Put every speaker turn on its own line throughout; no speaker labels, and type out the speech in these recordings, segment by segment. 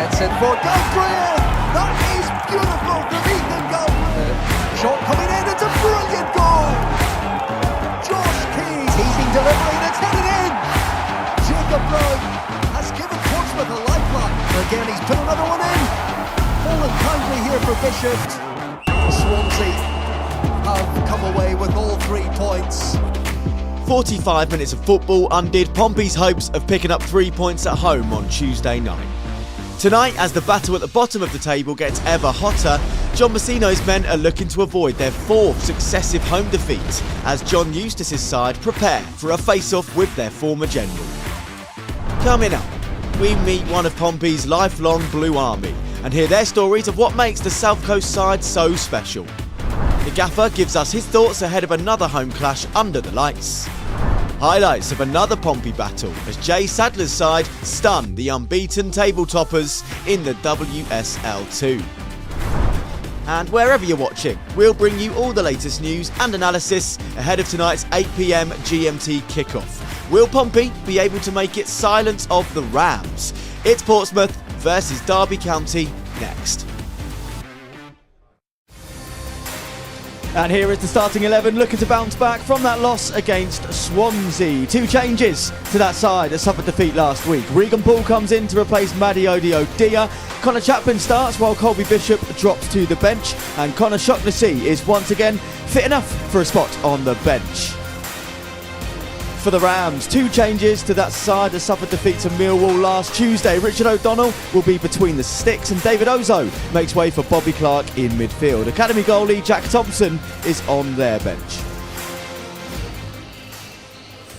sets in for Gabriel. That is beautiful from Ethan goal. Shot coming in, it's a brilliant goal. Josh Key teasing delivery, and it's headed in. Jacob Brown has given Portsmouth a lifeline. Again, he's put another one in. Fallen kindly here for Bishop. Swansea have come away with all 3 points.
45 minutes of football undid Pompey's hopes of picking up 3 points at home on Tuesday night. Tonight, as the battle at the bottom of the table gets ever hotter, John Messino's men are looking to avoid their 4th successive home defeat as John Eustace's side prepare for a face-off with their former general. Coming up, we meet one of Pompey's lifelong Blue Army and hear their stories of what makes the South Coast side so special. The gaffer gives us his thoughts ahead of another home clash under the lights. Highlights of another Pompey battle as Jay Sadler's side stun the unbeaten table toppers in the WSL2. And wherever you're watching, we'll bring you all the latest news and analysis ahead of tonight's 8 PM GMT kickoff. Will Pompey be able to make it silence of the Rams? It's Portsmouth versus Derby County next. And here is the starting 11 looking to bounce back from that loss against Swansea. 2 changes to that side that suffered defeat last week. Regan Paul comes in to replace Maddie Odia. Connor Chapman starts while Colby Bishop drops to the bench. And Connor Shocknessy is once again fit enough for a spot on the bench. For the Rams, 2 changes to that side that suffered defeat to Millwall last Tuesday. Richard O'Donnell will be between the sticks and David Ozo makes way for Bobby Clark in midfield. Academy goalie Jack Thompson is on their bench.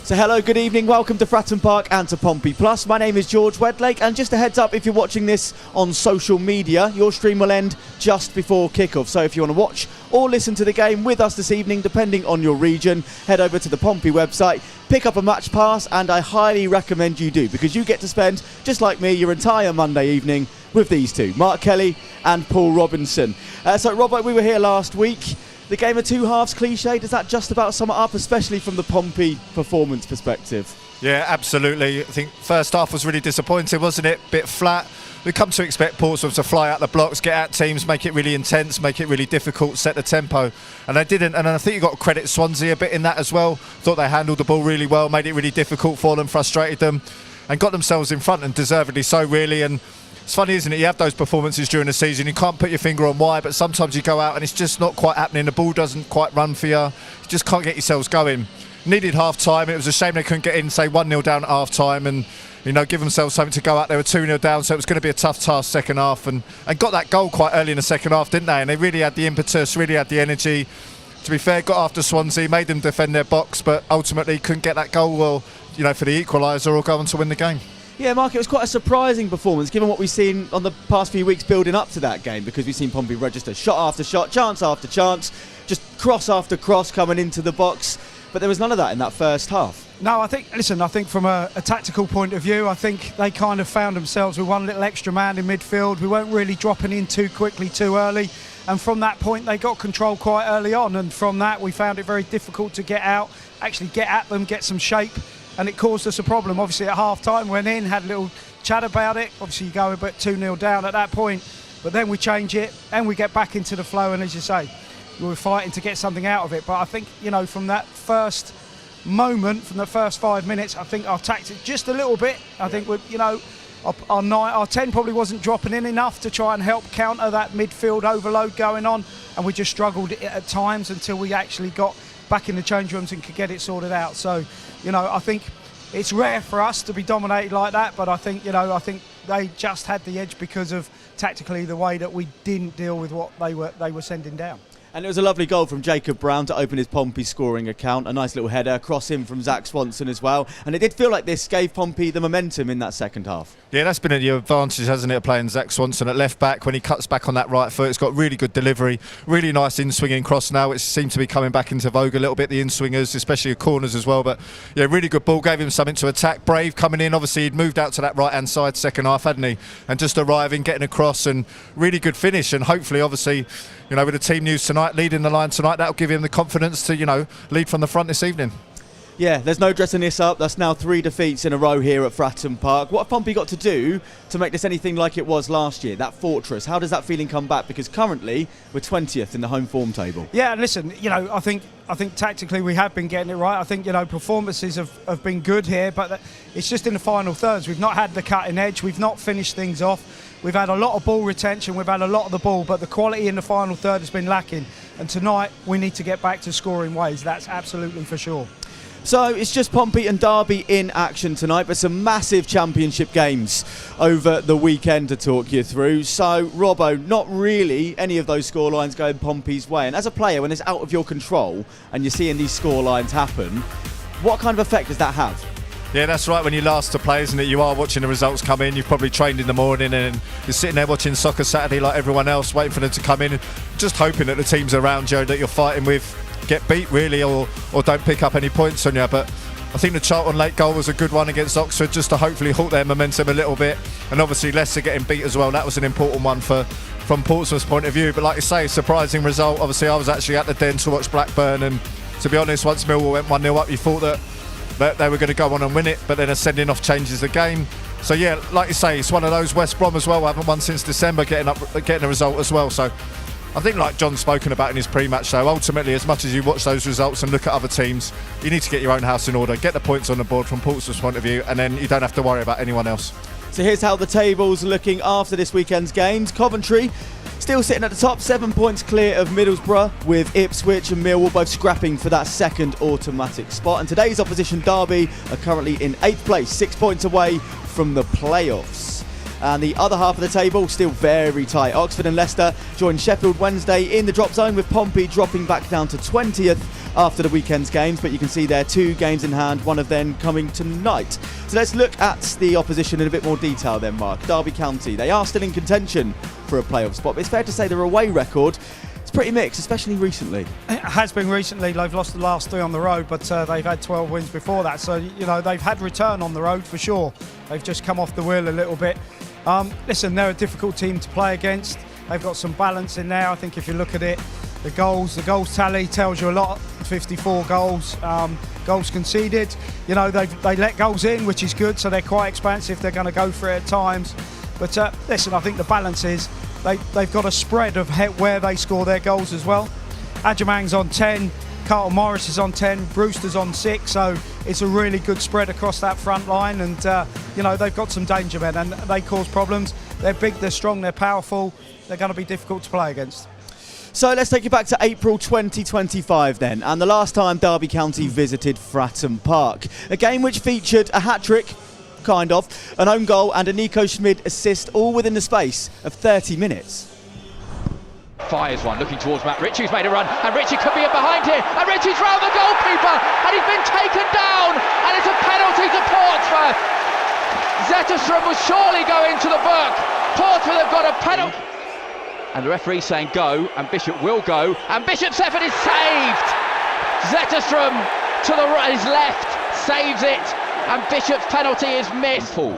So hello, good evening, welcome to Fratton Park and to Pompey Plus. My name is George Wedlake, and just a heads up, if you're watching this on social media, your stream will end just before kickoff. So if you want to watch or listen to the game with us this evening, depending on your region, head over to the Pompey website, pick up a match pass, and I highly recommend you do, because you get to spend, just like me, your entire Monday evening with these two, Mark Kelly and Paul Robinson. So Robert, we were here last week. The game of 2 halves cliche, does that just about sum it up, especially from the Pompey performance perspective?
Yeah, absolutely. I think first half was really disappointing, wasn't it? Bit flat. We come to expect Portsmouth to fly out the blocks, get at teams, make it really intense, make it really difficult, set the tempo. And they didn't. And I think you've got to credit Swansea a bit in that as well. Thought they handled the ball really well, made it really difficult for them, frustrated them, and got themselves in front, and deservedly so, really. And it's funny, isn't it? You have those performances during the season, you can't put your finger on why, but sometimes you go out and it's just not quite happening. The ball doesn't quite run for you. You just can't get yourselves going. Needed half time. It was a shame they couldn't get in, say 1-0 down at half time, and give themselves something to go out. They were 2-0 down, so it was going to be a tough task second half, and got that goal quite early in the second half, didn't they? And they really had the impetus, really had the energy. To be fair, got after Swansea, made them defend their box, but ultimately couldn't get that goal, for the equaliser or go on to win the game.
Yeah, Mark, it was quite a surprising performance given what we've seen on the past few weeks building up to that game, because we've seen Pompey register shot after shot, chance after chance, just cross after cross coming into the box, but there was none of that in that first half.
No, I think from a tactical point of view, I think they kind of found themselves with one little extra man in midfield. We weren't really dropping in too quickly, too early, and from that point they got control quite early on, and from that we found it very difficult to get out, actually get at them, get some shape. And it caused us a problem. Obviously at half-time, went in, had a little chat about it. Obviously you go a bit 2-0 down at that point, but then we change it and we get back into the flow, and as you say, we were fighting to get something out of it. But I think, from that first moment, from the first 5 minutes, I think our tactic just a little bit. I think our 10 probably wasn't dropping in enough to try and help counter that midfield overload going on, and we just struggled at times until we actually got back in the change rooms and could get it sorted out. So, I think it's rare for us to be dominated like that, but I think they just had the edge because of tactically the way that we didn't deal with what they were sending down.
And it was a lovely goal from Jacob Brown to open his Pompey scoring account. A nice little header across him from Zach Swanson as well. And it did feel like this gave Pompey the momentum in that second half. Yeah, that's been your advantage, hasn't it, playing Zach Swanson at left back when he cuts back on that right foot. It's got really good delivery, really nice in-swinging cross now, which seems to be coming back into vogue a little bit, the in-swingers, especially the corners as well. But yeah, really good ball, gave him something to attack. Brave coming in, obviously he'd moved out to that right-hand side second half, hadn't he? And just arriving, getting across, and really good finish. And hopefully, obviously, with the team news tonight, leading the line tonight, that'll give him the confidence to, lead from the front this evening. Yeah, there's no dressing this up. That's now 3 defeats in a row here at Fratton Park. What have Pompey got to do to make this anything like it was last year, that fortress? How does that feeling come back? Because currently we're 20th in the home form table.
Yeah, listen, I think tactically we have been getting it right. I think, performances have been good here, but it's just in the final thirds. We've not had the cutting edge. We've not finished things off. We've had a lot of ball retention. We've had a lot of the ball, but the quality in the final third has been lacking. And tonight we need to get back to scoring ways. That's absolutely for sure.
So it's just Pompey and Derby in action tonight, but some massive championship games over the weekend to talk you through. So, Robbo, not really any of those scorelines going Pompey's way. And as a player, when it's out of your control and you're seeing these scorelines happen, what kind of effect does that have?
Yeah, that's right. When you last to play, isn't it? You are watching the results come in. You've probably trained in the morning and you're sitting there watching Soccer Saturday like everyone else, waiting for them to come in, just hoping that the teams around you that you're fighting with get beat really or don't pick up any points on you. But I think the Charlton late goal was a good one against Oxford, just to hopefully halt their momentum a little bit. And obviously Leicester getting beat as well, that was an important one from Portsmouth's point of view. But like you say, surprising result. Obviously I was actually at the Den to watch Blackburn, and to be honest, once Millwall went 1-0 up, you thought that they were going to go on and win it, but then a sending off changes the game. So yeah, like you say, it's one of those. West Brom as well, haven't won since December, getting a result as well. So I think, like John's spoken about in his pre-match show, ultimately, as much as you watch those results and look at other teams, you need to get your own house in order, get the points on the board from Portsmouth's point of view, and then you don't have to worry about anyone else.
So here's how the table's looking after this weekend's games. Coventry still sitting at the top, 7 points clear of Middlesbrough, with Ipswich and Millwall both scrapping for that second automatic spot. And today's opposition, Derby, are currently in 8th place, 6 points away from the playoffs. And the other half of the table still very tight. Oxford and Leicester join Sheffield Wednesday in the drop zone, with Pompey dropping back down to 20th after the weekend's games. But you can see there 2 games in hand, one of them coming tonight. So let's look at the opposition in a bit more detail then, Mark. Derby County, they are still in contention for a playoff spot, but it's fair to say their away record is pretty mixed, especially recently.
It has been recently. They've lost the last 3 on the road, but they've had 12 wins before that. So, they've had return on the road for sure. They've just come off the wheel a little bit. Listen, they're a difficult team to play against. They've got some balance in there. I think if you look at it, the goals tally tells you a lot. 54 goals, goals conceded. They let goals in, which is good, so they're quite expansive. They're going to go for it at times. But listen, I think the balance is they've got a spread of where they score their goals as well. Adjumang's on 10, Carlton Morris is on 10, Brewster's on 6, so it's a really good spread across that front line. And they've got some danger men and they cause problems. They're big, they're strong, they're powerful. They're going to be difficult to play against.
So let's take you back to April 2025 then, and the last time Derby County visited Fratton Park. A game which featured a hat-trick, kind of, an own goal and a Nico Schmid assist, all within the space of 30 minutes.
Fires one, looking towards Matt Ritchie's made a run, and Ritchie could be in behind here, and Ritchie's round the goalkeeper, and he's been taken down, and it's a penalty to Portsmouth. Zetterstrom will surely go into the book. Portsmouth have got a penalty. And the referee's saying go, and Bishop will go, and Bishop's effort is saved. Zetterstrom to the right, his left, saves it, and Bishop's penalty is missed. Poole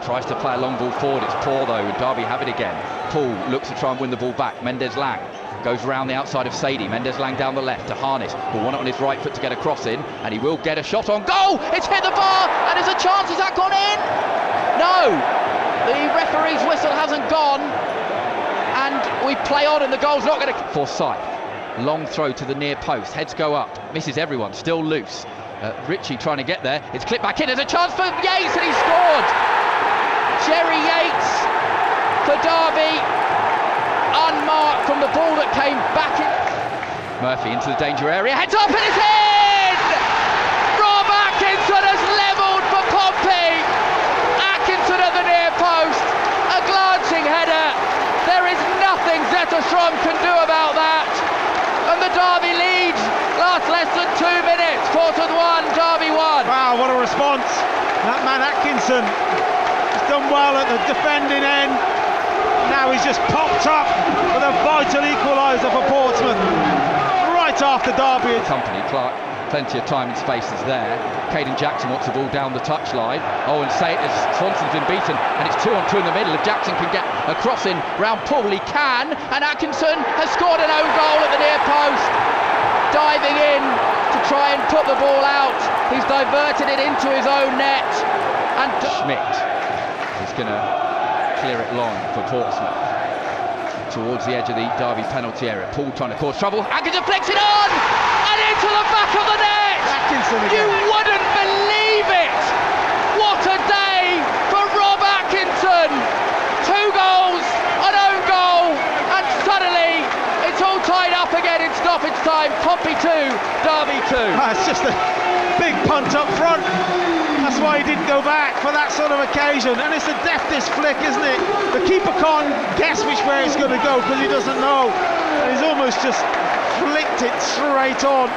tries to play a long ball forward, it's poor though, and Derby have it again. Poole looks to try and win the ball back. Mendes-Lang goes round the outside of Sadie. Mendes-Lang down the left to Harness, who won it on his right foot to get a cross in, and he will get a shot on goal. It's hit the bar, and there's a chance. Has that gone in? No, the referee's whistle hasn't gone, and we play on, and the goal's not going to. Forsyth, long throw to the near post, heads go up, misses everyone, still loose. Ritchie trying to get there. It's clipped back in. There's a chance for Yates, and he scored. Jerry Yates for Derby, unmarked from the ball that came back in. Murphy into the danger area, heads up and it's in! Rob Atkinson has levelled for Pompey. Atkinson at the near post, a glancing header. There is nothing Zetterstrom can do about that. And the Derby leads last less than 2 minutes. Portsmouth 1, Derby 1.
Wow, what a response. That man Atkinson has done well at the defending end. Now he's just popped up with a vital equaliser for Portsmouth. Right after Derby.
Company, Clark, plenty of time and space is there. Caden Jackson wants the ball down the touchline. Oh, and say it as Swanson's been beaten, and it's 2-on-2 in the middle. If Jackson can get a cross in round Poole, he can, and Atkinson has scored an own goal at the near post. Diving in to try and put the ball out. He's diverted it into his own net. And Schmidt is going to clear it long for Portsmouth. Towards the edge of the Derby penalty area. Paul trying to cause trouble. Atkinson flicks it on! And into the back of the net!
Atkinson again.
You wouldn't believe it! What a day for Rob Atkinson! 2 goals, an own goal, and suddenly it's all tied up again in stoppage time. Pompey 2, Derby 2.
It's just a big punt up front. That's why he didn't go back for that sort of occasion. And it's a deftest flick, isn't it? The keeper can't guess which way it's going to go because he doesn't know. And he's almost just flicked it straight on.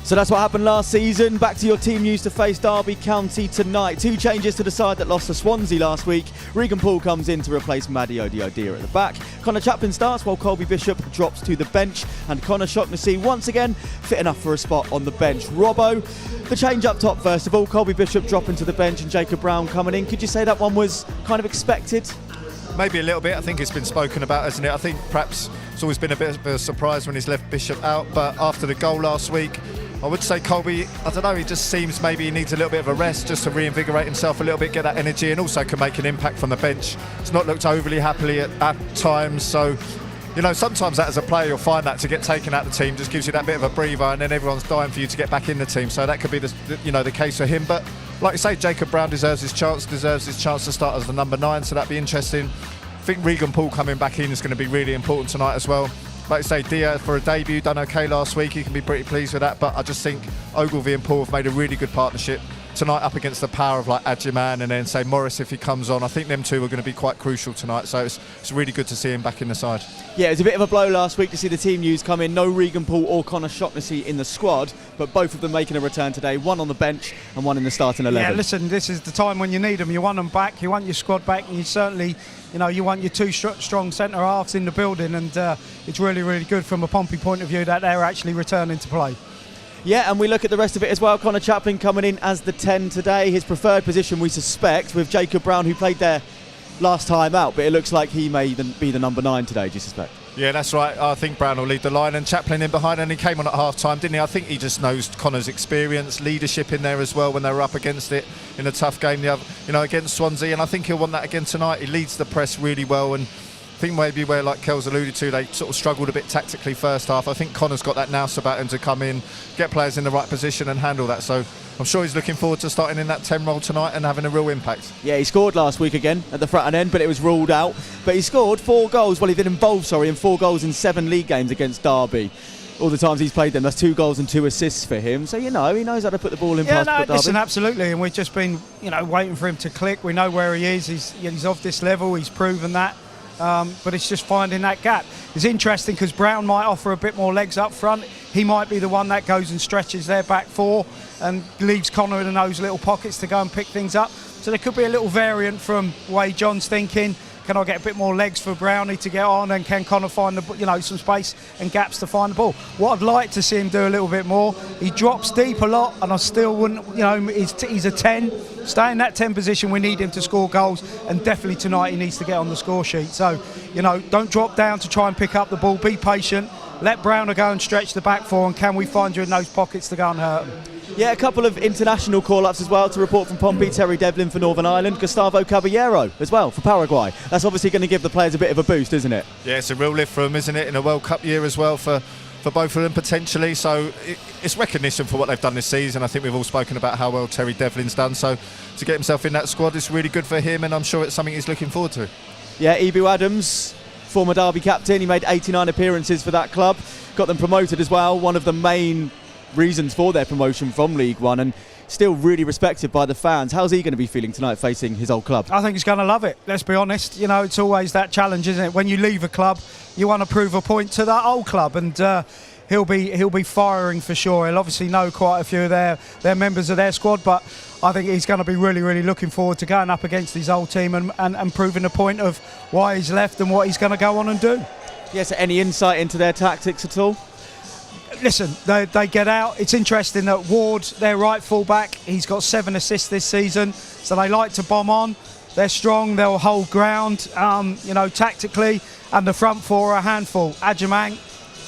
So that's what happened last season. Back to your team news to face Derby County tonight. 2 changes to the side that lost to Swansea last week. Regan Poole comes in to replace Maddie Odiodia at the back. Connor Chaplin starts while Colby Bishop drops to the bench. And Connor Shaughnessy once again fit enough for a spot on the bench. Robbo, the change up top first of all. Colby Bishop dropping to the bench and Jacob Brown coming in. Could you say that one was kind of expected?
Maybe a little bit. I think it's been spoken about, hasn't it? I think perhaps it's always been a bit of a surprise when he's left Bishop out. But after the goal last week, I would say Colby, I don't know, he just seems maybe he needs a little bit of a rest just to reinvigorate himself a little bit, get that energy, and also can make an impact from the bench. It's not looked overly happily at times, so you know, sometimes that as a player you'll find that to get taken out of the team just gives you that bit of a breather, and then everyone's dying for you to get back in the team. So that could be the case for him. But like you say, Jacob Brown deserves his chance to start as the number 9, so that'd be interesting. I think Regan Poole coming back in is going to be really important tonight as well. Like I say, Dia for a debut, done okay last week. You can be pretty pleased with that. But I just think Ogilvie and Poole have made a really good partnership tonight up against the power of like Adjiman and then say Morris if he comes on. I think them two are going to be quite crucial tonight. So it's really good to see him back in the side.
Yeah, it was a bit of a blow last week to see the team news come in. No Regan Poole or Connor Shaughnessy in the squad, but both of them making a return today. One on the bench and one in the starting 11.
Yeah, listen, this is the time when you need them. You want them back, you want your squad back, and you certainly, you want your 2 strong centre halves in the building, and it's really, really good from a Pompey point of view that they're actually returning to play.
Yeah, and we look at the rest of it as well. Connor Chaplin coming in as the 10 today. His preferred position, we suspect, with Jacob Brown, who played there last time out, but it looks like he may be the number 9 today, do you suspect?
Yeah, that's right. I think Brown will lead the line and Chaplin in behind, and he came on at half-time, didn't he? I think he just knows Connor's experience, leadership in there as well when they were up against it in a tough game against Swansea, and I think he'll want that again tonight. He leads the press really well, and I think maybe where, like Kel's alluded to, they sort of struggled a bit tactically first half. I think Connor's got that nous about him to come in, get players in the right position and handle that. So I'm sure he's looking forward to starting in that 10 role tonight and having a real impact. Yeah,
he scored last week again at the front and end, but it was ruled out. But he scored 4 goals, well, he's been involved, in 4 goals in 7 league games against Derby. All the times he's played them, that's 2 goals and 2 assists for him. So, he knows how to put the ball in past Derby.
Listen, absolutely. And we've just been, waiting for him to click. We know where he is. He's off this level. He's proven that. But it's just finding that gap. It's interesting because Brown might offer a bit more legs up front. He might be the one that goes and stretches their back 4 and leaves Connor in those little pockets to go and pick things up. So there could be a little variant from the way John's thinking. Can I get a bit more legs for Brownie to get on, and can Connor find some space and gaps to find the ball? What I'd like to see him do a little bit more, he drops deep a lot, and I still wouldn't, he's a 10. Stay in that 10 position, we need him to score goals, and definitely tonight he needs to get on the score sheet. So, don't drop down to try and pick up the ball, be patient, let Browner go and stretch the back 4, and can we find you in those pockets to go and hurt him?
Yeah, a couple of international call-ups as well to report from Pompey. Terry Devlin for Northern Ireland, Gustavo Caballero as well for Paraguay. That's obviously going to give the players a bit of a boost, isn't it?
Yeah, it's a real lift for them, isn't it, in a World Cup year as well for both of them potentially. So it's recognition for what they've done this season. I think we've all spoken about how well Terry Devlin's done. So to get himself in that squad is really good for him, and I'm sure it's something he's looking forward to.
Yeah, Ebu Adams, former Derby captain, he made 89 appearances for that club, got them promoted as well. One of the main reasons for their promotion from League One, and still really respected by the fans. How's he going to be feeling tonight facing his old club?
I think he's going to love it, let's be honest. It's always that challenge, isn't it? When you leave a club, you want to prove a point to that old club, and he'll be firing for sure. He'll obviously know quite a few of their members of their squad, but I think he's going to be really, really looking forward to going up against his old team and proving the point of why he's left and what he's going to go on and do.
Yes, any insight into their tactics at all?
Listen, they get out. It's interesting that Ward, their right full-back, he's got 7 assists this season, so they like to bomb on. They're strong, they'll hold ground, tactically, and the front 4 are a handful. Adjiman,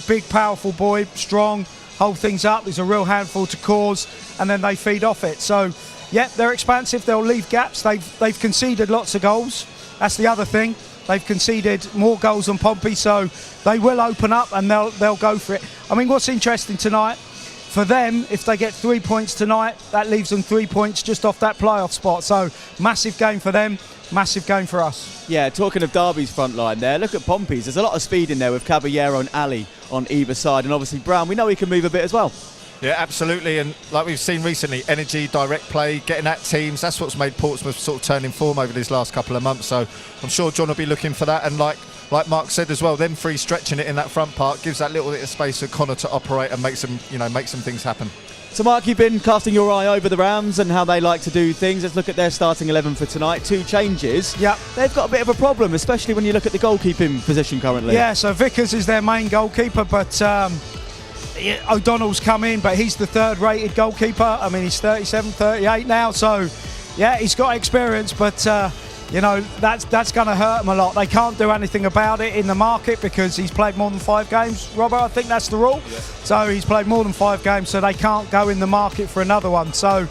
big, powerful boy, strong, hold things up. He's a real handful to cause, and then they feed off it. So, yeah, they're expansive. They'll leave gaps. They've conceded lots of goals. That's the other thing. They've conceded more goals than Pompey, so they will open up and they'll go for it. I mean, what's interesting tonight, for them, if they get 3 points tonight, that leaves them 3 points just off that playoff spot. So, massive game for them, massive game for us.
Yeah, talking of Derby's front line there, look at Pompey's. There's a lot of speed in there with Caballero and Ali on either side, and obviously Brown, we know he can move a bit as well.
Yeah, absolutely, and like we've seen recently, energy, direct play, getting at teams, that's what's made Portsmouth sort of turn in form over these last couple of months, so I'm sure John will be looking for that, and like Mark said as well, them three stretching it in that front part gives that little bit of space for Connor to operate and make some things happen.
So Mark, you've been casting your eye over the Rams and how they like to do things. Let's look at their starting 11 for tonight. 2 changes.
Yep.
They've got a bit of a problem, especially when you look at the goalkeeping position currently.
Yeah, so Vickers is their main goalkeeper, but O'Donnell's come in, but he's the third rated goalkeeper. I mean, he's 37, 38 now, so yeah, he's got experience, but that's going to hurt him a lot. They can't do anything about it in the market because he's played more than 5 games, Robert. I think that's the rule. Yeah. So he's played more than 5 games, so they can't go in the market for another one. So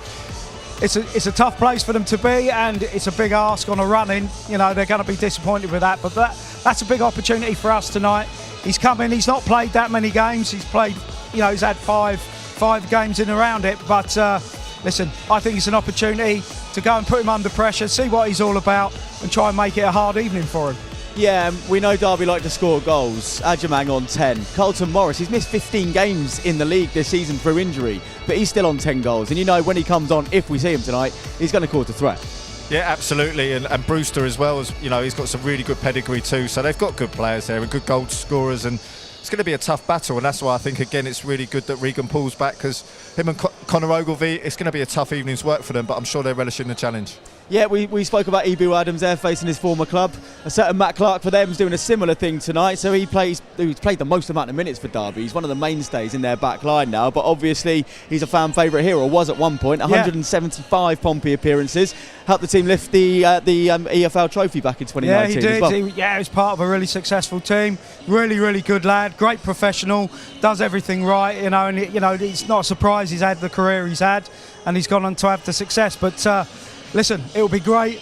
it's a tough place for them to be, and it's a big ask on a run-in. They're going to be disappointed with that, but that's a big opportunity for us tonight. He's come in, he's not played that many games. He's played, he's had five games in around it, but listen, I think it's an opportunity to go and put him under pressure, see what he's all about, and try and make it a hard evening for him.
Yeah, we know Derby like to score goals. Ajamang on 10. Carlton Morris, he's missed 15 games in the league this season through injury, but he's still on 10 goals. And when he comes on, if we see him tonight, he's going to cause a threat.
Yeah, absolutely, and Brewster as well, he's got some really good pedigree too, so they've got good players there and good goal scorers, and it's going to be a tough battle, and that's why I think, again, it's really good that Regan Paul's back, because him and Conor Ogilvie, it's going to be a tough evening's work for them, but I'm sure they're relishing the challenge. Yeah,
we spoke about Ebu Adams there facing his former club. A certain Matt Clark for them is doing a similar thing tonight. So he's played the most amount of minutes for Derby. He's one of the mainstays in their back line now. But obviously he's a fan favourite here, or was at one point. 175 Pompey appearances. Helped the team lift the EFL trophy back in 2019
yeah, he did.
as well.
He was part of a really successful team. Really, really good lad. Great professional. Does everything right. And it's not a surprise he's had the career he's had, and he's gone on to have the success. But listen, it'll be great.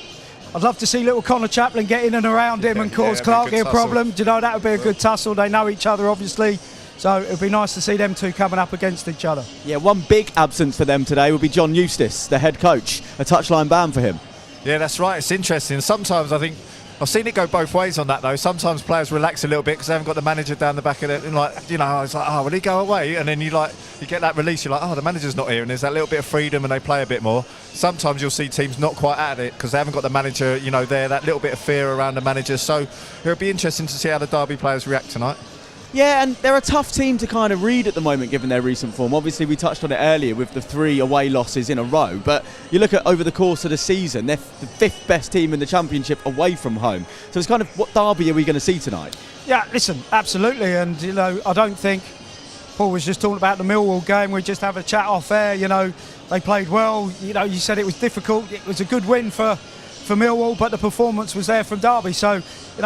I'd love to see little Connor Chaplin get in and around him and cause Clark a problem. That would be a good tussle. They know each other, obviously. So it would be nice to see them two coming up against each other.
Yeah, one big absence for them today would be John Eustace, the head coach. A touchline ban for him.
Yeah, that's right. It's interesting. Sometimes I think I've seen it go both ways on that, though. Sometimes players relax a little bit because they haven't got the manager down the back of it. And it's like, oh, will he go away? And then you get that release. You're like, oh, the manager's not here. And there's that little bit of freedom and they play a bit more. Sometimes you'll see teams not quite at it because they haven't got the manager, there, that little bit of fear around the manager. So it'll be interesting to see how the Derby players react tonight.
Yeah, and they're a tough team to kind of read at the moment given their recent form. Obviously, we touched on it earlier with the 3 away losses in a row, but you look at over the course of the season, they're the 5th best team in the Championship away from home. So it's kind of, what Derby are we going to see tonight?
Yeah, listen, absolutely, and I don't think Paul was just talking about the Millwall game. We just have a chat off air. They played well. You said it was difficult. It was a good win for Millwall, but the performance was there from Derby. So,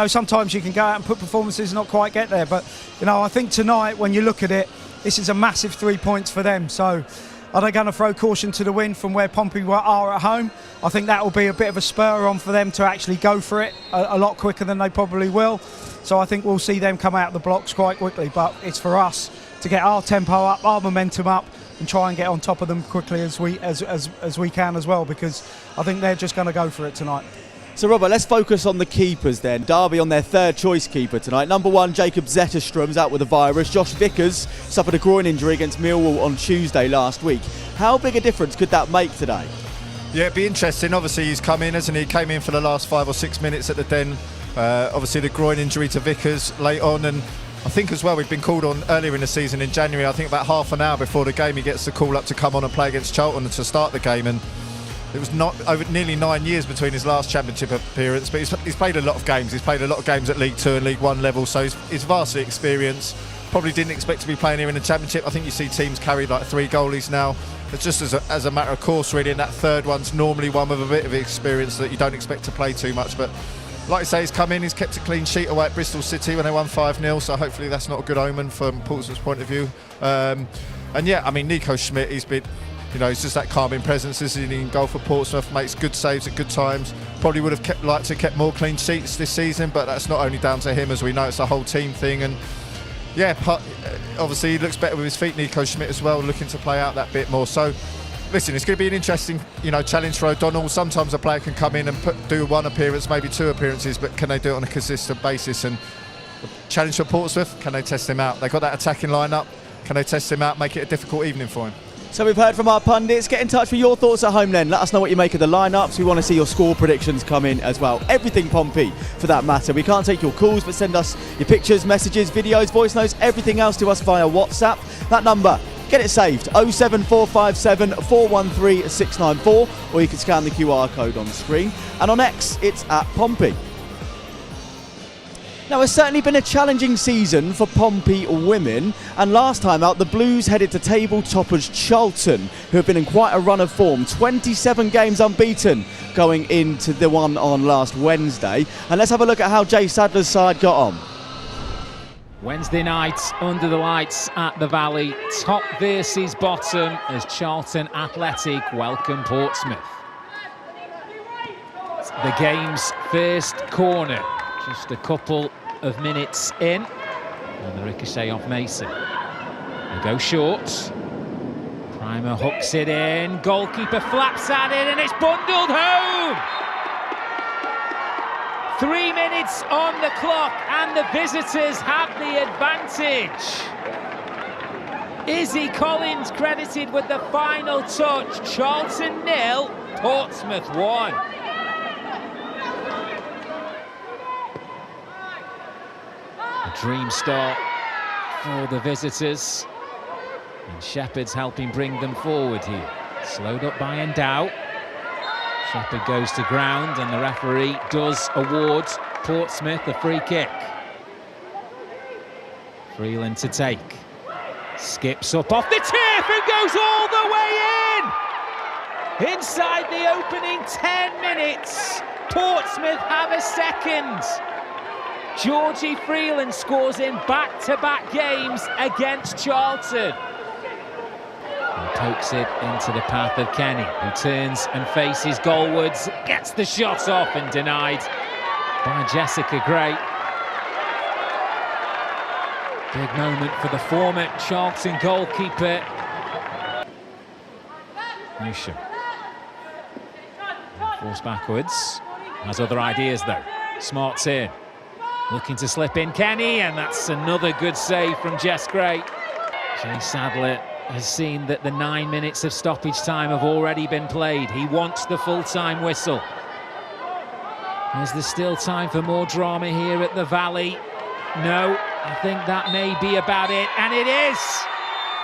sometimes you can go out and put performances and not quite get there. But, I think tonight, when you look at it, this is a massive 3 points for them. So, are they going to throw caution to the wind from where Pompey are at home? I think that will be a bit of a spur on for them to actually go for it a lot quicker than they probably will. So, I think we'll see them come out of the blocks quite quickly. But it's for us to get our tempo up, our momentum up, and try and get on top of them quickly as we can as well, because I think they're just going to go for it tonight.
So Robert, let's focus on the keepers then. Derby on their 3rd choice keeper tonight. Number 1, Jacob Zetterstrom's out with a virus. Josh Vickers suffered a groin injury against Millwall on Tuesday last week. How big a difference could that make today?
Yeah, it'd be interesting. Obviously he's come in, hasn't he? He came in for the last 5 or 6 minutes at the Den. Obviously the groin injury to Vickers late on, and I think as well we've been called on earlier in the season in January. I think about half an hour before the game he gets the call up to come on and play against Charlton to start the game, and it was not over nearly 9 years between his last Championship appearance, but he's played a lot of games. He's played a lot of games at League 2 and League 1 level, so he's vastly experienced. Probably didn't expect to be playing here in the Championship. I think you see teams carry like 3 goalies now. It's just as a matter of course really, and that third one's normally one with a bit of experience that you don't expect to play too much, but like I say, he's come in, he's kept a clean sheet away at Bristol City when they won 5-0, so hopefully that's not a good omen from Portsmouth's point of view. And yeah, I mean, Nico Schmidt, he's been, you know, he's just that calming presence, isn't he, in goal for Portsmouth, makes good saves at good times. Probably would have liked to kept more clean sheets this season, but that's not only down to him, as we know, it's a whole team thing. And yeah, obviously he looks better with his feet, Nico Schmidt as well, looking to play out that bit more. So listen, it's going to be an interesting, you know, challenge for O'Donnell. Sometimes a player can come in and do one appearance, maybe 2 appearances, but can they do it on a consistent basis? And the challenge for Portsmouth, can they test him out? They've got that attacking lineup. Can they test him out, make it a difficult evening for him?
So we've heard from our pundits. Get in touch with your thoughts at home then. Let us know what you make of the lineups. We want to see your score predictions come in as well. Everything Pompey, for that matter. We can't take your calls, but send us your pictures, messages, videos, voice notes, everything else to us via WhatsApp. That number, get it saved, 07457 413 694, or you can scan the QR code on the screen. And on X, it's at Pompey. Now, it's certainly been a challenging season for Pompey women, and last time out the Blues headed to table toppers Charlton, who have been in quite a run of form, 27 games unbeaten going into the one on last Wednesday. And let's have a look at how Jay Sadler's side got on.
Wednesday night under the lights at the Valley, top versus bottom as Charlton Athletic welcome Portsmouth. The game's first corner, just a couple of minutes in, and the ricochet off Mason. They go short. Primer hooks it in, goalkeeper flaps at it, and it's bundled home! 3 minutes on the clock, and the visitors have the advantage. Izzy Collins credited with the final touch. Charlton 0, Portsmouth 1. A dream start for the visitors, and Shepherd's helping bring them forward here. Slowed up by Endow. Shepherd goes to ground, and the referee does award Portsmouth a free kick. Freeland to take. Skips up off the tip and goes all the way in! Inside the opening 10 minutes, Portsmouth have a second. Georgie Freeland scores in back-to-back games against Charlton. And pokes it into the path of Kenny, who turns and faces goalwards, gets the shot off and denied by Jessica Gray. Big moment for the former Charlton goalkeeper. Newsham. Forced backwards. Has other ideas though. Smart turn. Looking to slip in Kenny, and that's another good save from Jess Gray. Jay Sadler has seen that the 9 minutes of stoppage time have already been played. He wants the full-time whistle. Is there still time for more drama here at the Valley? No, I think that may be about it, and it is!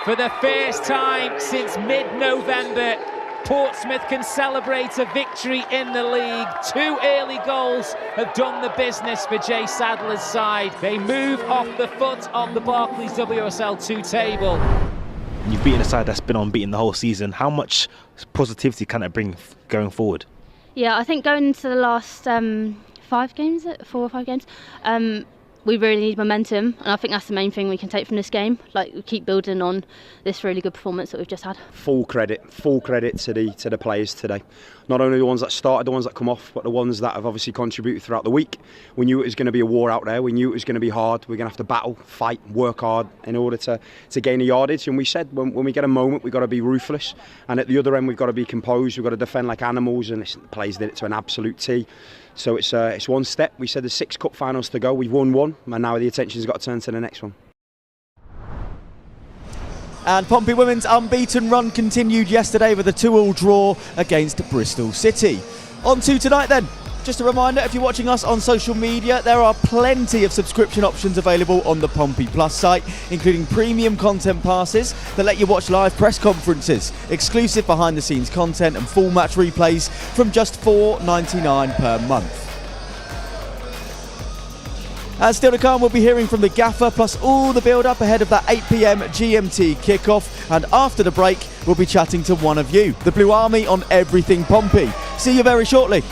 For the first time since mid-November, Portsmouth can celebrate a victory in the league. 2 early goals have done the business for Jay Sadler's side. They move off the foot of the Barclays WSL 2 table.
You've beaten a side that's been unbeaten the whole season. How much positivity can it bring going forward?
Yeah, I think going into the last 5 games, 4 or 5 games, we really need momentum, and I think that's the main thing we can take from this game. Like, we keep building on this really good performance that we've just had.
Full credit to the players today. Not only the ones that started, the ones that come off, but the ones that have obviously contributed throughout the week. We knew it was going to be a war out there. We knew it was going to be hard. We're going to have to battle, fight, work hard in order to gain the yardage. And we said when we get a moment, we've got to be ruthless. And at the other end, we've got to be composed. We've got to defend like animals. And the players did it to an absolute T. So it's one step. We said there's 6 cup finals to go. We've won 1, and now the attention's got to turn to the next one.
And Pompey women's unbeaten run continued yesterday with a 2-2 draw against Bristol City. On to tonight then. Just a reminder, if you're watching us on social media, there are plenty of subscription options available on the Pompey Plus site, including premium content passes that let you watch live press conferences, exclusive behind-the-scenes content and full match replays from just $4.99 per month. And still to come, we'll be hearing from the gaffer, plus all the build-up ahead of that 8 PM GMT kickoff. And after the break, we'll be chatting to one of you, the Blue Army, on everything Pompey. See you very shortly.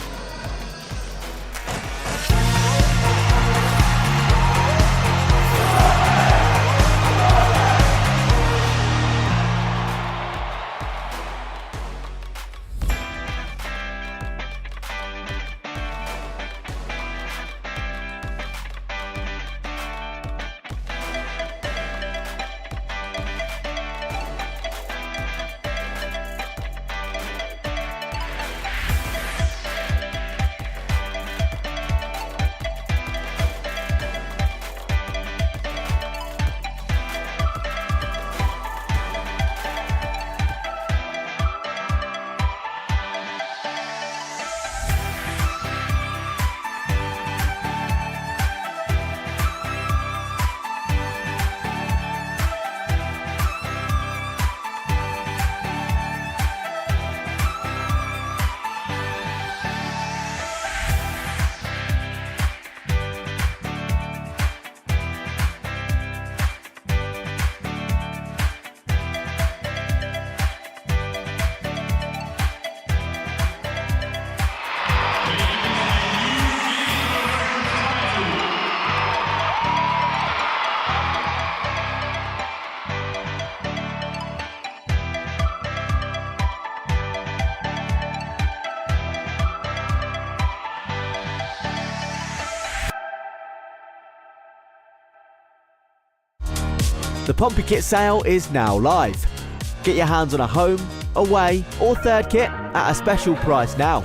The Pompey kit sale is now live. Get your hands on a home, away or third kit at a special price now.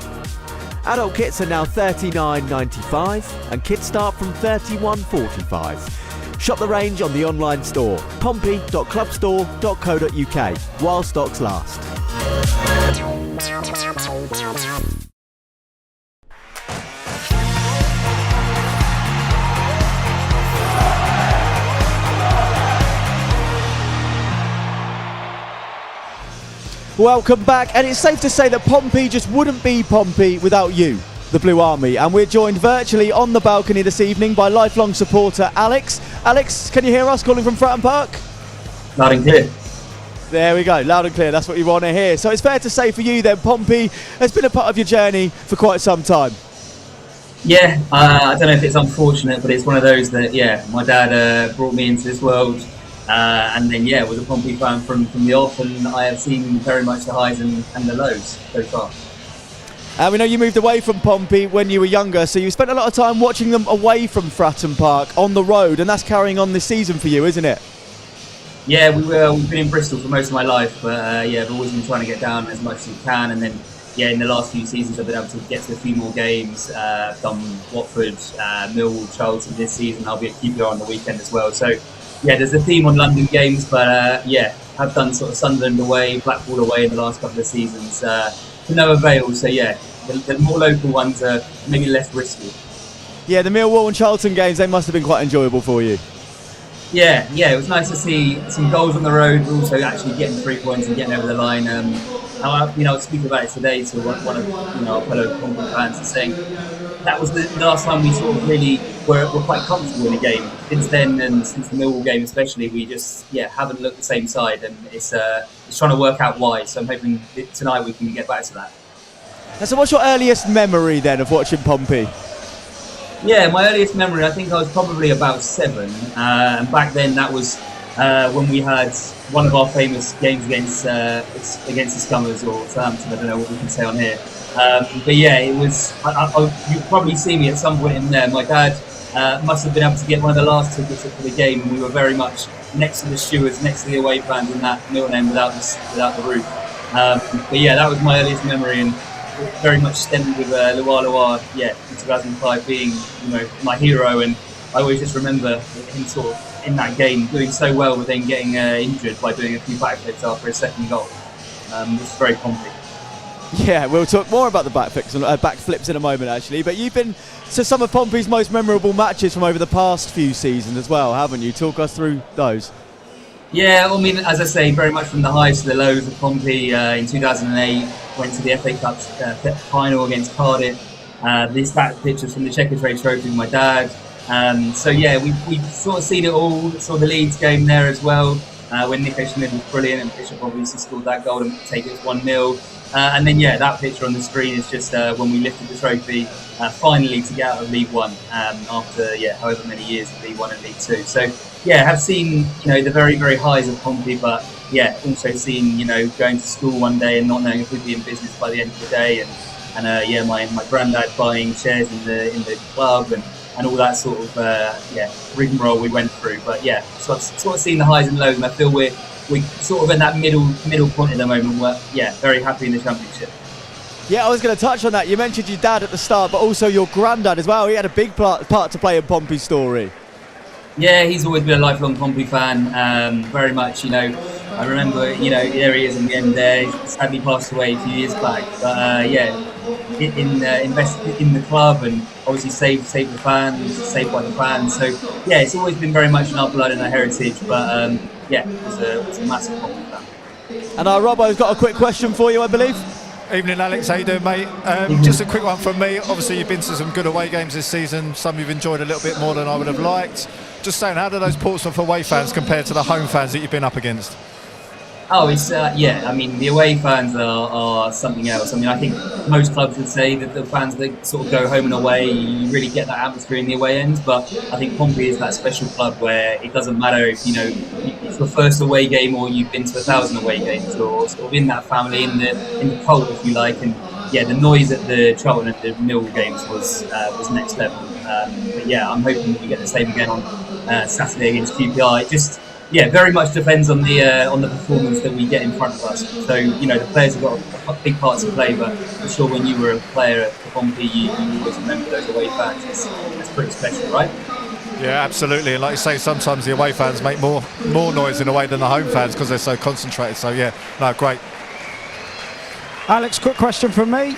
Adult kits are now $39.95 and kids start from $31.45. Shop the range on the online store, pompey.clubstore.co.uk, while stocks last. Welcome back, and it's safe to say that Pompey just wouldn't be Pompey without you, the Blue Army, and we're joined virtually on the balcony this evening by lifelong supporter Alex. Alex, can you hear us calling from Fratton Park?
Loud and clear.
There we go, loud and clear, that's what you want to hear. So it's fair to say for you then, Pompey has been a part of your journey for quite some time.
Yeah, I don't know if it's unfortunate, but it's one of those that, my dad brought me into this world. And then, was a Pompey fan from the off, and I have seen very much the highs and the lows so far.
We know you moved away from Pompey when you were younger, so you spent a lot of time watching them away from Fratton Park on the road, and that's carrying on this season for you, isn't it?
Yeah, we've been in Bristol for most of my life, but I've always been trying to get down as much as we can, and then in the last few seasons I've been able to get to a few more games. Done Watford, Millwall, Charlton this season. I'll be at QPR on the weekend as well. So there's a theme on London games, but I've done sort of Sunderland away, Blackpool away in the last couple of seasons to no avail. So the more local ones are maybe less risky.
Yeah, the Millwall and Charlton games, they must have been quite enjoyable for you.
Yeah, it was nice to see some goals on the road, but also actually getting 3 points and getting over the line. I was speaking about it today to one of our fellow Pompey fans and saying that was the last time we sort of really were quite comfortable in a game. Since then, and since the Millwall game especially, we just haven't looked the same side, and it's trying to work out why. So I'm hoping that tonight we can get back to that.
And so what's your earliest memory then of watching Pompey?
Yeah, my earliest memory, I think I was probably about 7, and back then that was when we had one of our famous games against the Scummers or Southampton. I don't know what we can say on here. It was. You'll probably see me at some point in there. My dad must have been able to get one of the last tickets for the game, and we were very much next to the stewards, next to the away fans in that Milton end without the roof. That was my earliest memory, and very much stemmed with Loire, in 2005 being my hero, and I always just remember him sort of in that game doing so well, but then getting injured by doing a few backflips after his second goal. It was very Pompey.
Yeah, we'll talk more about the backflips in a moment, actually. But you've been to some of Pompey's most memorable matches from over the past few seasons as well, haven't you? Talk us through those.
Yeah, I mean, as I say, very much from the highs to the lows of Pompey. In 2008, went to the FA Cup final against Cardiff. That pictures from the Checkatrade Trophy with my dad. We've sort of seen it all. Saw the Leeds game there as well, when Nico Schmidt was brilliant, and Bishop obviously scored that goal and take it 1-0. That picture on the screen is just when we lifted the trophy finally to get out of League One after however many years of League One and League Two. So have seen the very, very highs of Pompey, but also seen going to school one day and not knowing if we'd be in business by the end of the day, and my granddad buying shares in the club and all that sort of rigmarole we went through. But so I've sort of seen the highs and lows, and I feel we're sort of in that middle point at the moment where, very happy in the Championship.
Yeah, I was going to touch on that. You mentioned your dad at the start, but also your granddad as well. He had a big part to play in Pompey's story.
Yeah, he's always been a lifelong Pompey fan. Very much, I remember, there he is in the end there. He sadly passed away a few years back. But invested in the club and obviously saved the fans, saved by the fans. So it's always been very much in our blood and our heritage. But it's a massive Pompey fan.
And Robbo's got a quick question for you, I believe.
Evening, Alex. How you doing, mate? Just a quick one from me. Obviously, you've been to some good away games this season. Some you've enjoyed a little bit more than I would have liked. Just saying, how do those Portsmouth away fans compare to the home fans that you've been up against?
Oh, it's I mean, the away fans are something else. I mean, I think most clubs would say that the fans that sort of go home and away, you really get that atmosphere in the away ends. But I think Pompey is that special club where it doesn't matter if it's your first away game or you've been to 1,000 away games, or sort of in that family, in the cult, if you like. And the noise at the Charlton and the Millwall games was next level. I'm hoping that we get the same again on Saturday against QPR. yeah, very much depends on the performance that we get in front of us. So the players have got big parts to play, but I'm sure when you were a player at Pompey, you always remember those away fans. It's pretty special, right?
Yeah, absolutely. And like you say, sometimes the away fans make more noise in a way than the home fans because they're so concentrated. So yeah, no, great.
Alex, quick question from me.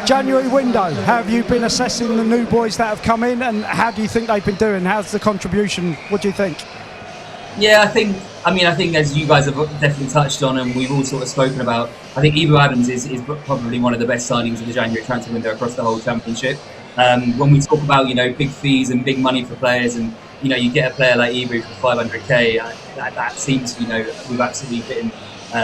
January window, how have you been assessing the new boys that have come in, and how do you think they've been doing? How's the contribution? What do you think?
Yeah, I think as you guys have definitely touched on, and we've all sort of spoken about, I think Ebou Adams is probably one of the best signings of the January transfer window across the whole Championship. When we talk about big fees and big money for players, and you get a player like Ebou for 500k, that seems we've absolutely bitten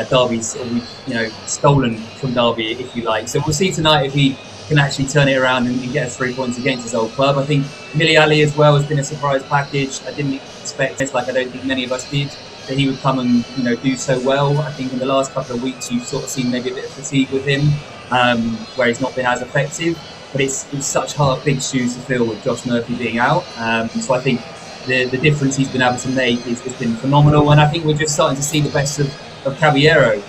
Derby's, or we've stolen from Derby, if you like. So we'll see tonight if he can actually turn it around and get us 3 points against his old club. I think Millie Ali as well has been a surprise package. I didn't expect it, like I don't think many of us did, that he would come and do so well. I think in the last couple of weeks you've sort of seen maybe a bit of fatigue with him, where he's not been as effective. But it's such big shoes to fill with Josh Murphy being out. So I think the difference he's been able to make has been phenomenal, and I think we're just starting to see the best of Caballero.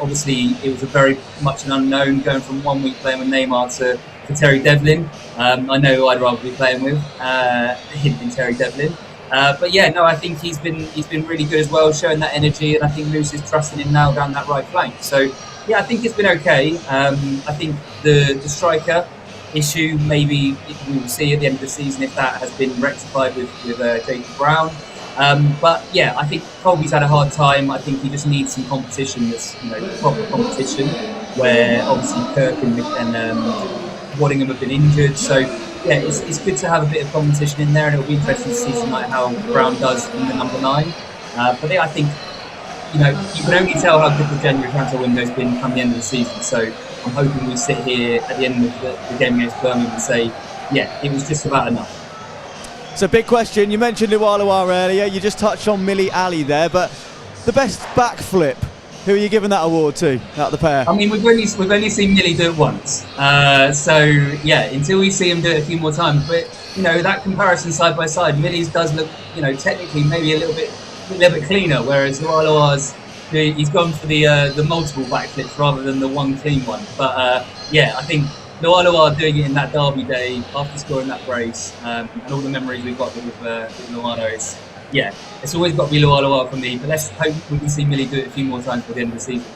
Obviously, it was a very much an unknown going from 1 week playing with Neymar to Terry Devlin. I know who I'd rather be playing with than Terry Devlin. But yeah, no, I think he's been really good as well, showing that energy, and I think Moose is trusting him now down that right flank. So yeah, I think it's been okay. I think the striker issue, maybe we will see at the end of the season if that has been rectified with Jacob Brown. But yeah, I think Colby's had a hard time. I think he just needs some competition that's proper competition, where obviously Kirk and Waddingham have been injured. So yeah, it's good to have a bit of competition in there, and it'll be interesting to see tonight how Brown does in the number 9. But yeah, I think you can only tell how good the January transfer window's been come the end of the season. So I'm hoping we sit here at the end of the game against Birmingham and say, yeah, it was just about enough.
It's a big question. You mentioned Lualua earlier. You just touched on Millie Ali there, but the best backflip, who are you giving that award to out of the pair?
I mean, we've only seen Millie do it once, so yeah, until we see him do it a few more times. But that comparison side by side, Millie's does look technically maybe a little bit cleaner, whereas Lualua's he's gone for the multiple backflips rather than the one clean one. But yeah, I think Lualua doing it in that Derby day after scoring that brace, and all the memories we've got with Lualua, it's always got to be Lualua for me. But let's hope we can see Millie do it a few more times for the end of the season.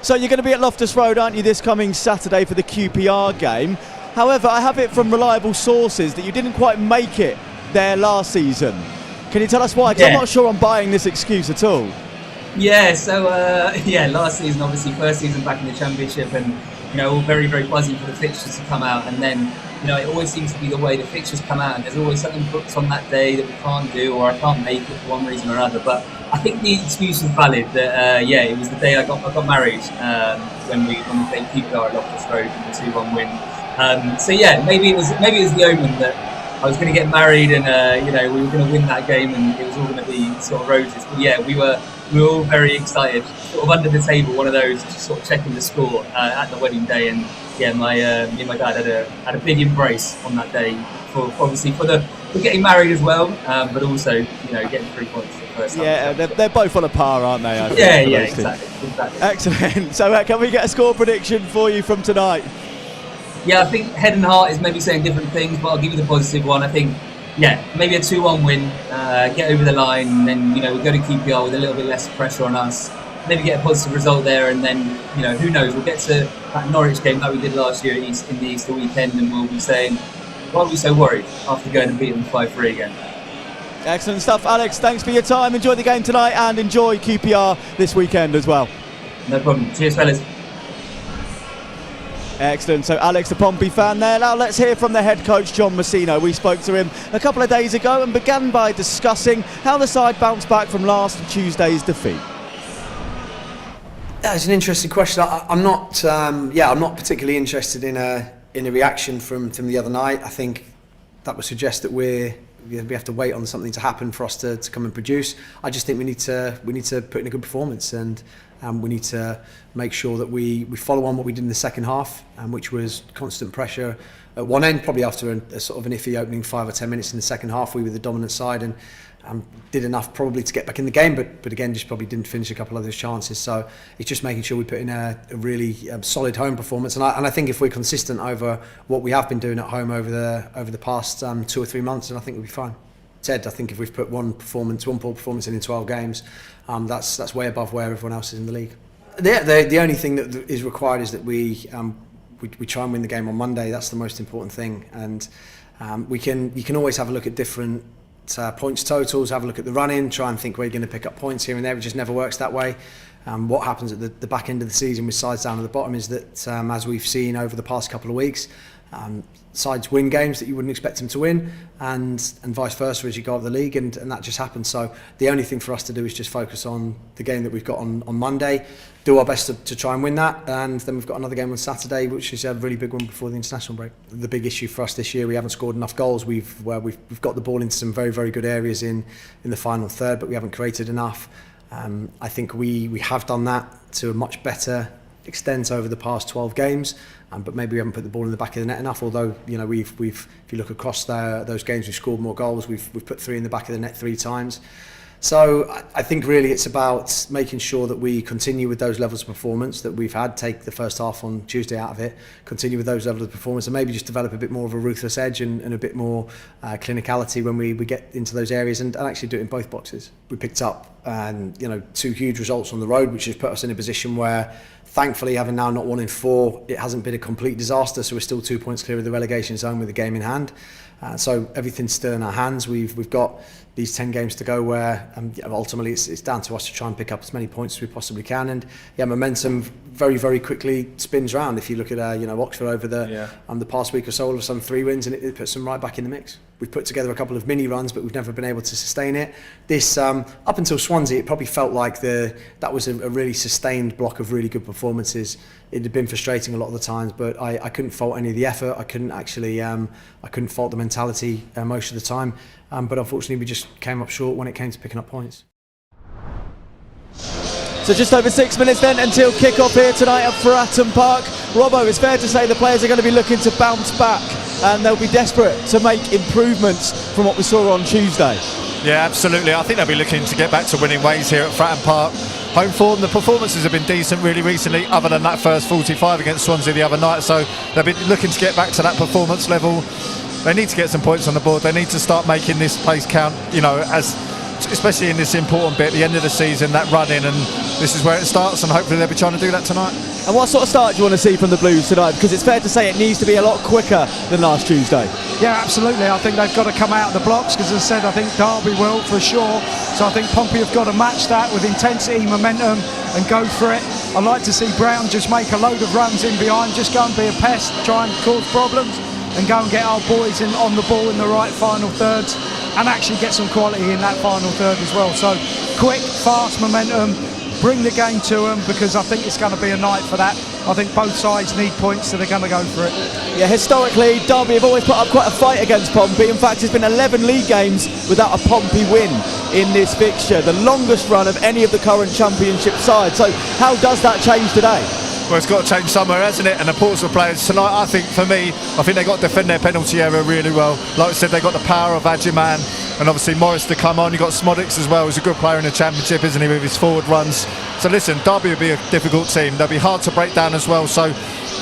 So you're going to be at Loftus Road, aren't you, this coming Saturday for the QPR game? However, I have it from reliable sources that you didn't quite make it there last season. Can you tell us why? Because I'm not sure I'm buying this excuse at all.
Yeah, so last season, obviously first season back in the Championship, and all very, very buzzing for the fixtures to come out, and then it always seems to be the way the fixtures come out, and there's always something booked on that day that we can't do, or I can't make it for one reason or another. But I think the excuse is valid that it was the day I got married when we played QPR at Loftus Road in the 2-1 win. So yeah, maybe it was the omen that I was going to get married, and we were going to win that game, and it was all going to be sort of roses. But yeah, we were all very excited, sort of under the table, one of those, just sort of checking the score at the wedding day. And yeah, me and my dad had a big embrace on that day for getting married as well, but also getting 3 points for the first time.
Yeah, they're both on a par, aren't they? I think,
yeah, exactly.
Excellent. So can we get a score prediction for you from tonight?
Yeah, I think head and heart is maybe saying different things, but I'll give you the positive one. I think, maybe a 2-1 win, get over the line, and then we go to QPR with a little bit less pressure on us. Maybe get a positive result there, and then who knows? We'll get to that Norwich game like we did last year in the Easter weekend, and we'll be saying, why are we so worried after going and beating them 5-3 again?
Excellent stuff, Alex. Thanks for your time. Enjoy the game tonight, and enjoy QPR this weekend as well.
No problem. Cheers, fellas.
Excellent. So Alex, the Pompey fan there. Now let's hear from the head coach, John Messino. We spoke to him a couple of days ago and began by discussing how the side bounced back from last Tuesday's defeat.
Yeah, it's an interesting question. I'm not particularly interested in a reaction from the other night. I think that would suggest that we have to wait on something to happen for us to come and produce. I just think we need to put in a good performance, and We need to make sure that we follow on what we did in the second half, which was constant pressure at one end, probably after a sort of an iffy opening 5 or 10 minutes in the second half. We were the dominant side and did enough probably to get back in the game, but again, just probably didn't finish a couple of those chances. So it's just making sure we put in a really solid home performance. And I think if we're consistent over what we have been doing at home over the past 2 or 3 months, then I think we'll be fine. Ted, I think if we've put one poor performance in 12 games, that's way above where everyone else is in the league. The only thing that is required is that we try and win the game on Monday. That's the most important thing, and you can always have a look at different points totals, have a look at the run-in, try and think we're going to pick up points here and there. It just never works that way. What happens at the back end of the season with sides down at the bottom is that, as we've seen over the past couple of weeks, sides win games that you wouldn't expect them to win, and vice versa as you go up the league, and that just happens. So the only thing for us to do is just focus on the game that we've got on Monday, do our best to try and win that, and then we've got another game on Saturday, which is a really big one before the international break. The big issue for us this year, we haven't scored enough goals. We've got the ball into some very, very good areas in the final third, but we haven't created enough. I think we have done that to a much better extent over the past 12 games, but maybe we haven't put the ball in the back of the net enough. Although, you know, we've if you look across those games, we've scored more goals. We've put 3 in the back of the net 3 times. So I think really it's about making sure that we continue with those levels of performance that we've had, take the first half on Tuesday out of it, continue with those levels of performance, and maybe just develop a bit more of a ruthless edge and a bit more clinicality when we get into those areas, and actually do it in both boxes. We picked up 2 huge results on the road, which has put us in a position where, thankfully, having now not won in 4, it hasn't been a complete disaster, so we're still 2 points clear of the relegation zone with the game in hand. So everything's still in our hands. We've got these 10 games to go where ultimately it's down to us to try and pick up as many points as we possibly can. And momentum very, very quickly spins round. If you look at Oxford over the past week or so, all of a sudden 3 wins, and it puts them right back in the mix. We've put together a couple of mini runs, but we've never been able to sustain it. This up until Swansea, it probably felt like that was a really sustained block of really good performances. It had been frustrating a lot of the times, but I couldn't fault any of the effort. I couldn't fault the mentality most of the time. But unfortunately, we just came up short when it came to picking up points.
So just over 6 minutes then until kick-off here tonight at Fratton Park. Robbo, it's fair to say the players are going to be looking to bounce back, and they'll be desperate to make improvements from what we saw on Tuesday.
Yeah, absolutely. I think they'll be looking to get back to winning ways here at Fratton Park. Home form, the performances have been decent really recently, other than that first 45 against Swansea the other night. So they'll be looking to get back to that performance level. They need to get some points on the board. They need to start making this place count, especially in this important bit, the end of the season, that run-in, and this is where it starts, and hopefully they'll be trying to do that tonight.
And what sort of start do you want to see from the Blues tonight? Because it's fair to say it needs to be a lot quicker than last Tuesday. Yeah, absolutely. I think they've got to come out of the blocks, because as I said, I think Derby will for sure. So I think Pompey have got to match that with intensity, momentum, and go for it. I'd like to see Brown just make a load of runs in behind, just go and be a pest, try and cause problems, and go and get our boys on the ball in the right final thirds, and actually get some quality in that final third as well. So quick, fast momentum, bring the game to them, because I think it's going to be a night for that. I think both sides need points, so they're going to go for it. Yeah, historically, Derby have always put up quite a fight against Pompey. In fact, it's been 11 league games without a Pompey win in this fixture, the longest run of any of the current championship sides. So how does that change today?
Well, it's got to change somewhere, hasn't it? And the Portsmouth players tonight, I think they've got to defend their penalty area really well. Like I said, they've got the power of Adjiman, and obviously Morris to come on. You've got Smodics as well, who's a good player in the Championship, isn't he, with his forward runs. So listen, Derby will be a difficult team. They'll be hard to break down as well. So,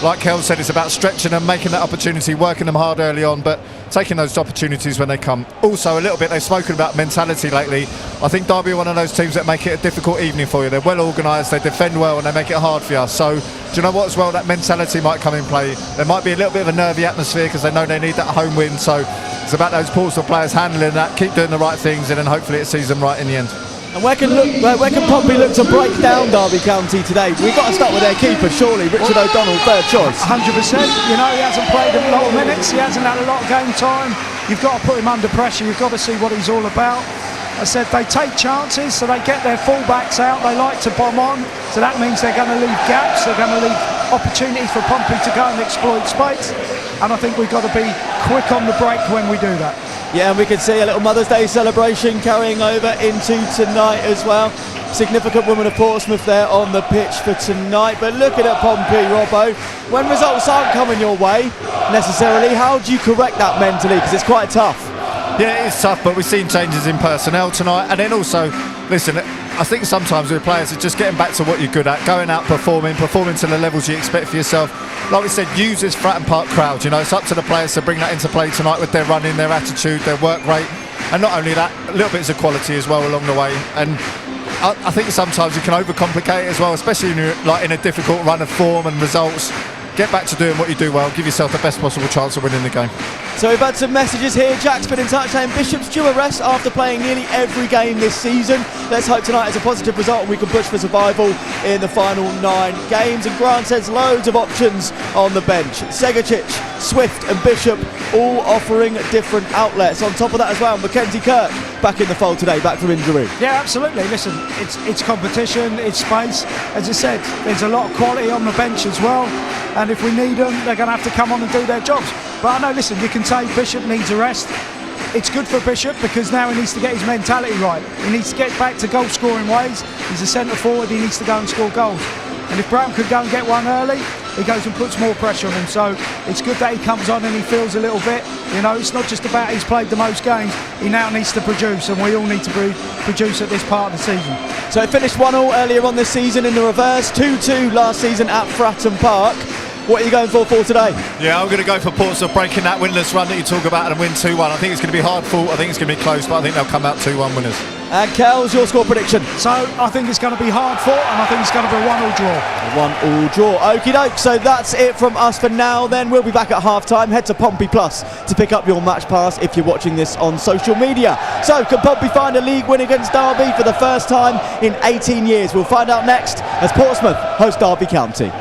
like Kel said, it's about stretching them, making that opportunity, working them hard early on, but taking those opportunities when they come. Also, a little bit, they've spoken about mentality lately. I think Derby are one of those teams that make it a difficult evening for you. They're well organised, they defend well, and they make it hard for you. So, do you know what as well? That mentality might come in play. There might be a little bit of a nervy atmosphere because they know they need that home win. So, it's about those Portsmouth players handling that, keep doing the right things, and then hopefully it sees them right in the end.
And where can Pompey look to break down Derby County today? We've got to start with their keeper, surely. Richard O'Donnell, third choice.
100%. He hasn't played a lot of minutes. He hasn't had a lot of game time. You've got to put him under pressure. You've got to see what he's all about. I said they take chances, so they get their full-backs out. They like to bomb on, so that means they're going to leave gaps. They're going to leave opportunities for Pompey to go and exploit space. And I think we've got to be quick on the break when we do that.
Yeah, and we can see a little Mother's Day celebration carrying over into tonight as well. significant woman of Portsmouth there on the pitch for tonight. But looking at Pompey, Robbo, when results aren't coming your way necessarily, how do you correct that mentally? Because it's quite tough.
Yeah, it's tough, but we've seen changes in personnel tonight. And then also, listen, I think sometimes with players, it's just getting back to what you're good at, going out performing to the levels you expect for yourself. Like we said, use this Fratton Park crowd. You know, it's up to the players to bring that into play tonight with their running, their attitude, their work rate. And not only that, little bits of quality as well along the way. And I think sometimes you can overcomplicate it as well, especially when you're like in a difficult run of form and results. Get back to doing what you do well, give yourself the best possible chance of winning the game.
So we've had some messages here. Jack's been in touch saying Bishop's due a rest after playing nearly every game this season. Let's hope tonight is a positive result and we can push for survival in the final 9 games. And Grant says loads of options on the bench. Segacic, Swift and Bishop all offering different outlets. On top of that as well, Mackenzie Kirk back in the fold today, back from injury.
Yeah, absolutely. Listen, it's competition, it's space. As I said, there's a lot of quality on the bench as well. And if we need them, they're going to have to come on and do their jobs. But I know, listen, you can say Bishop needs a rest. It's good for Bishop because now he needs to get his mentality right. He needs to get back to goal scoring ways. He's a centre forward, he needs to go and score goals. And if Brown could go and get one early, he goes and puts more pressure on him. So it's good that he comes on and he feels a little bit. You know, it's not just about he's played the most games. He now needs to produce, and we all need to produce at this part of the season.
So it finished 1-1 earlier on this season in the reverse, 2-2 last season at Fratton Park. What are you going for today?
Yeah, I'm going to go for Portsmouth breaking that winless run that you talk about and win 2-1. I think it's going to be hard fought. I think it's going to be close, but I think they'll come out 2-1 winners.
And Kel's your score prediction?
So I think it's going to be hard fought, and I think it's going to be a 1-1 draw.
A 1-1 draw. Okie doke. So that's it from us for now. Then we'll be back at half time. Head to Pompey Plus to pick up your match pass if you're watching this on social media. So can Pompey find a league win against Derby for the first time in 18 years? We'll find out next as Portsmouth host Derby County.